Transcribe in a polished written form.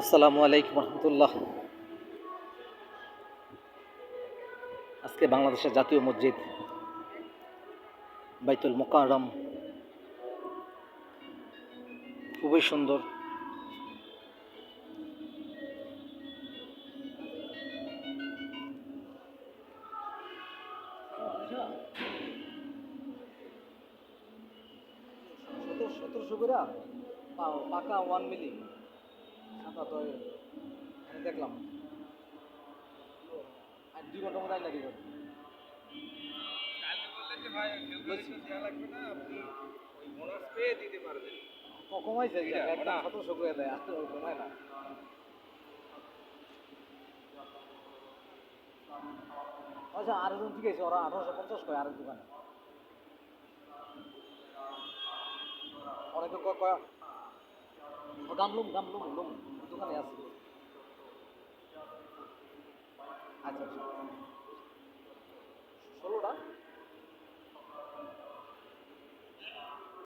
আসসালামু আলাইকুম রহমতুল্লাহ। আজকে বাংলাদেশের জাতীয় মসজিদ বাইতুল মোকাররম খুবই সুন্দর। সতেরোশো করে পাকা 1 মিলি সাদা তো আমি দেখলাম। আর 2 ঘন্টার মধ্যে আইনা দিবেন। কমাইছে একদম 1700 করে দেয়, আর কমায় না। আচ্ছা, আরেকজন ঠিক আছে, ওরা 1850 করে আরেক দোকানে। অনেকে গামলুম গামলুম লুম দোকানে আছে। আচ্ছা আচ্ছা।